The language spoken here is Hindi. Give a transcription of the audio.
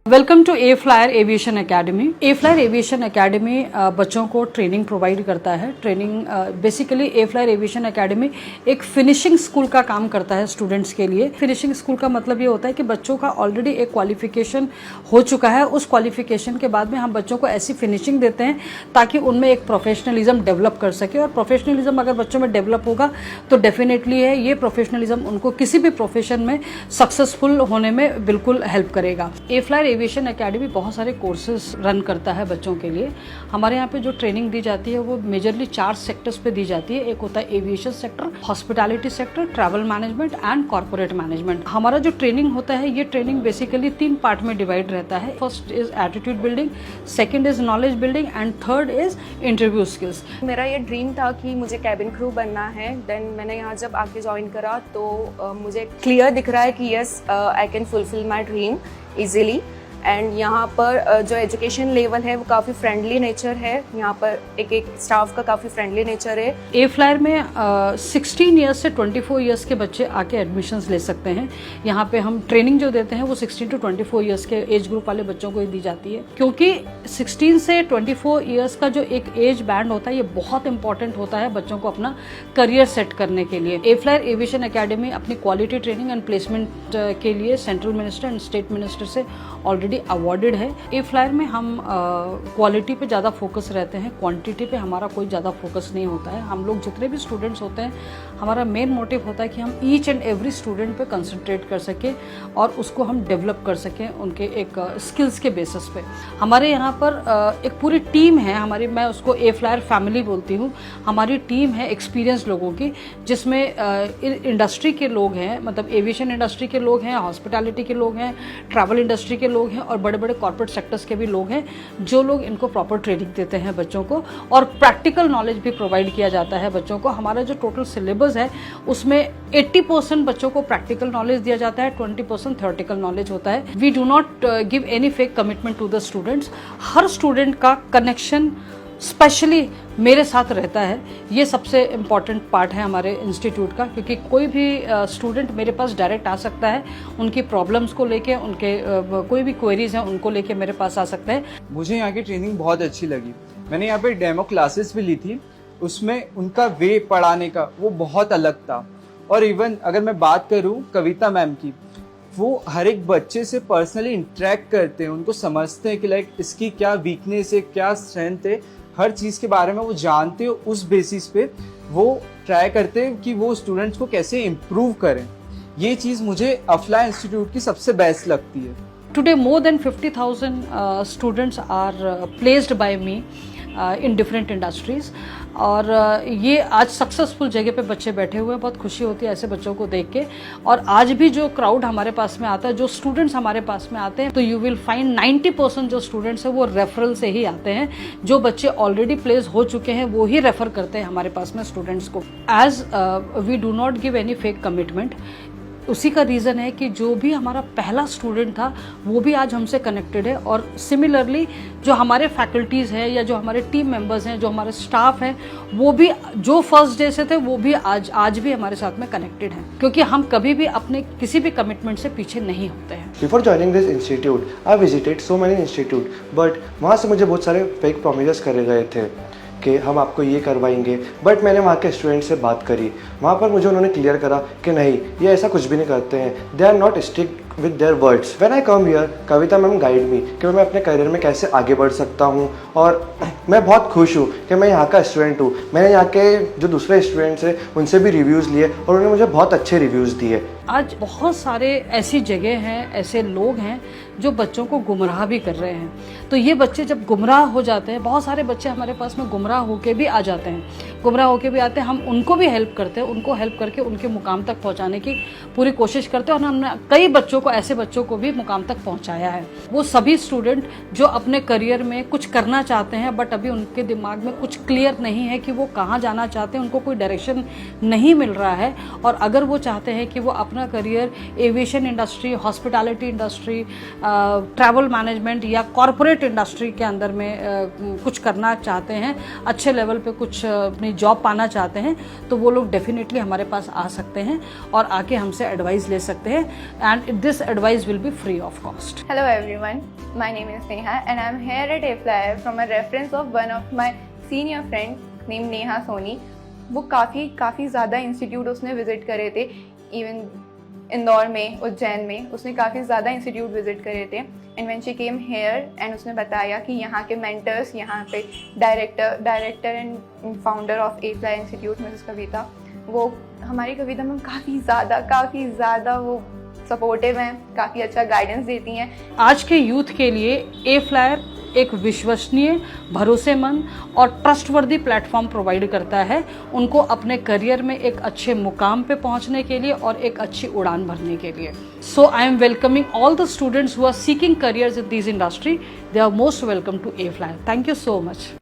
Welcome to a flyer aviation academy. A flyer aviation academy बच्चों को ट्रेनिंग प्रोवाइड करता है। Training basically a flyer aviation academy एक फिनिशिंग स्कूल का काम करता है स्टूडेंट्स के लिए। फिनिशिंग स्कूल का मतलब ये होता है कि बच्चों का ऑलरेडी एक क्वालिफिकेशन हो चुका है, उस क्वालिफिकेशन के बाद में हम बच्चों को ऐसी फिनिशिंग देते हैं ताकि उनमें एक प्रोफेशनलिज्म डेवलप कर सके। और प्रोफेशनलिज्म अगर बच्चों में डेवलप होगा तो डेफिनेटली है ये प्रोफेशनलिज्म उनको किसी भी प्रोफेशन में सक्सेसफुल होने में बिल्कुल हेल्प करेगा। ए फ्लायर एविएशन एकेडमी बहुत सारे कोर्सेज रन करता है बच्चों के लिए। हमारे यहाँ पे जो ट्रेनिंग दी जाती है वो मेजरली 4 सेक्टर्स पे दी जाती है। एक होता है aviation sector, hospitality sector, travel management and corporate management. हमारा जो ट्रेनिंग होता है ये ट्रेनिंग बेसिकली 3 पार्ट में डिवाइड रहता है। First is attitude building, second is knowledge building and third is interview skills. मेरा ये ड्रीम था कि मुझे कैबिन क्रू बनना है। देन मैंने यहाँ जब आके ज्वाइन करा तो मुझे क्लियर दिख रहा है कि yes I can fulfil my dream easily. And यहाँ पर जो एजुकेशन लेवल है वो काफ़ी फ्रेंडली नेचर है। यहाँ पर एक स्टाफ का काफ़ी फ्रेंडली नेचर है। ए फ्लायर में 16 ईयर्स से 24 ईयर्स के बच्चे आके एडमिशन्स ले सकते हैं। यहाँ पे हम ट्रेनिंग जो देते हैं वो 16 to 24 ईयर्स के एज ग्रुप वाले बच्चों को ही दी जाती है, क्योंकि 16 से 24 ईयर्स का जो एक एज बैंड होता है ये बहुत इंपॉर्टेंट होता है बच्चों को अपना करियर सेट करने के लिए। ए फ्लायर एविएशन एकेडमी अपनी क्वालिटी ट्रेनिंग एंड प्लेसमेंट के लिए central minister and state minister से ऑलरेडी अवॉर्डेड है। ए फ्लायर में हम क्वालिटी पे ज़्यादा फोकस रहते हैं, क्वांटिटी पे हमारा कोई ज़्यादा फोकस नहीं होता है। हम लोग जितने भी स्टूडेंट्स होते हैं हमारा मेन मोटिव होता है कि हम ईच एंड एवरी स्टूडेंट पे कंसंट्रेट कर सकें और उसको हम डेवलप कर सकें उनके एक स्किल्स के बेसिस पे। हमारे यहाँ पर एक पूरी टीम है हमारी, मैं उसको ए फ्लायर फैमिली बोलती हूँ। हमारी टीम है एक्सपीरियंस लोगों की, जिसमें इंडस्ट्री के लोग हैं, मतलब एविएशन इंडस्ट्री के लोग हैं, हॉस्पिटैलिटी के लोग हैं, ट्रैवल इंडस्ट्री के लोग हैं और बड़े बड़े कॉर्पोरेट सेक्टर्स के भी लोग हैं, जो लोग इनको प्रॉपर ट्रेनिंग देते हैं बच्चों को। और प्रैक्टिकल नॉलेज भी प्रोवाइड किया जाता है बच्चों को। हमारा जो टोटल सिलेबस है उसमें 80% बच्चों को प्रैक्टिकल नॉलेज दिया जाता है, 20% थ्योरेटिकल नॉलेज होता है। We do not give any fake commitment to the students. हर स्टूडेंट का कनेक्शन स्पेशली मेरे साथ रहता है। ये सबसे इम्पॉर्टेंट पार्ट है हमारे इंस्टीट्यूट का, क्योंकि कोई भी स्टूडेंट मेरे पास डायरेक्ट आ सकता है, उनकी प्रॉब्लम्स को लेके, उनके कोई भी क्वेरीज हैं उनको लेके मेरे पास आ सकता है। मुझे यहाँ की ट्रेनिंग बहुत अच्छी लगी। मैंने यहाँ पे डेमो क्लासेस भी ली थी, उसमें उनका वे पढ़ाने का वो बहुत अलग था। और इवन अगर मैं बात करूँ कविता मैम की, वो हर एक बच्चे से पर्सनली इंटरेक्ट करते हैं, उनको समझते हैं कि लाइक इसकी क्या वीकनेस है, क्या स्ट्रेंथ है, हर चीज़ के बारे में वो जानते हैं। उस बेसिस पे वो ट्राई करते हैं कि वो स्टूडेंट्स को कैसे इम्प्रूव करें। ये चीज़ मुझे अफला इंस्टीट्यूट की सबसे बेस्ट लगती है। Today more than 50,000 students are placed by me in different industries। और ये आज सक्सेसफुल जगह पे बच्चे बैठे हुए हैं। बहुत खुशी होती है ऐसे बच्चों को देख के। और आज भी जो क्राउड हमारे पास में आता है, जो स्टूडेंट्स हमारे पास में आते हैं, तो यू विल फाइंड 90% जो स्टूडेंट्स हैं वो रेफरल से ही आते हैं। जो बच्चे ऑलरेडी प्लेस हो चुके हैं वो ही रेफर करते हैं हमारे पास में स्टूडेंट्स को। As we do not give any fake commitment. उसी का रीज़न है कि जो भी हमारा पहला स्टूडेंट था वो भी आज हमसे कनेक्टेड है। और सिमिलरली जो हमारे फैकल्टीज़ हैं या जो हमारे टीम मेंबर्स हैं, जो हमारे स्टाफ हैं, वो भी जो फर्स्ट डे से थे वो भी आज भी हमारे साथ में कनेक्टेड हैं, क्योंकि हम कभी भी अपने किसी भी कमिटमेंट से पीछे नहीं होते हैं। Before joining this institute I visited so many institute, but वहाँ से मुझे बहुत सारे फेक प्रोमिसेस करे गए थे कि हम आपको ये करवाएंगे। बट मैंने वहाँ के स्टूडेंट से बात करी, वहाँ पर मुझे उन्होंने क्लियर करा कि नहीं, ये ऐसा कुछ भी नहीं करते हैं। They are not strict with their words. When I come here, Kavita ma'am guide me कि मैं अपने करियर में कैसे आगे बढ़ सकता हूँ। और मैं बहुत खुश हूँ कि मैं यहाँ का स्टूडेंट हूँ। मैंने यहाँ के जो दूसरे स्टूडेंट्स हैं उनसे भी रिव्यूज़ लिए और उन्होंने मुझे बहुत अच्छे रिव्यूज़ दिए। आज बहुत सारे ऐसी जगह हैं, ऐसे लोग हैं जो बच्चों को गुमराह भी कर रहे हैं। तो ये बच्चे जब गुमराह हो जाते हैं, बहुत सारे बच्चे हमारे पास में गुमराह होके भी आ जाते हैं, गुमराह होके भी आते हैं। हम उनको भी हेल्प करते हैं, उनको हेल्प करके उनके मुकाम तक पहुंचाने की पूरी कोशिश करते हैं। और हमने कई बच्चों को, ऐसे बच्चों को भी मुकाम तक पहुंचाया है। वो सभी स्टूडेंट जो अपने करियर में कुछ करना चाहते हैं बट अभी उनके दिमाग में कुछ क्लियर नहीं है कि वो कहाँ जाना चाहते हैं, उनको कोई डायरेक्शन नहीं मिल रहा है। और अगर वो चाहते हैं कि वो अपना career aviation industry, hospitality industry, travel management या कॉरपोरेट इंडस्ट्री के अंदर में कुछ करना चाहते हैं, अच्छे लेवल पे कुछ अपनी जॉब पाना चाहते हैं तो वो लोग डेफिनेटली हमारे पास आ सकते हैं और आके हमसे एडवाइस ले सकते हैं and this advice will be free of cost. Hello everyone, my name is Neha and I'm here at A-Flyer from a reference of one of my senior friends named Neha Soni. वो काफ़ी ज़्यादा इंस्टीट्यूट उसने विज़िट करे थे, इवन इंदौर में, उज्जैन में, उसने काफ़ी ज़्यादा इंस्टीट्यूट विज़िट करे थे। And when she came here and उसने बताया कि यहाँ के मेंटर्स, यहाँ पे director and founder of A-Flyer institute Mrs Kavita, वो हमारी कविता में काफ़ी ज़्यादा वो सपोर्टिव हैं, काफ़ी अच्छा गाइडेंस देती हैं। आज के यूथ के लिए A-Flyer एक विश्वसनीय, भरोसेमंद और ट्रस्टवर्दी प्लेटफॉर्म प्रोवाइड करता है उनको अपने करियर में एक अच्छे मुकाम पे पहुंचने के लिए और एक अच्छी उड़ान भरने के लिए। So I am welcoming all the students who are seeking careers in this industry. They are most welcome to A-Flyer। Thank you so much.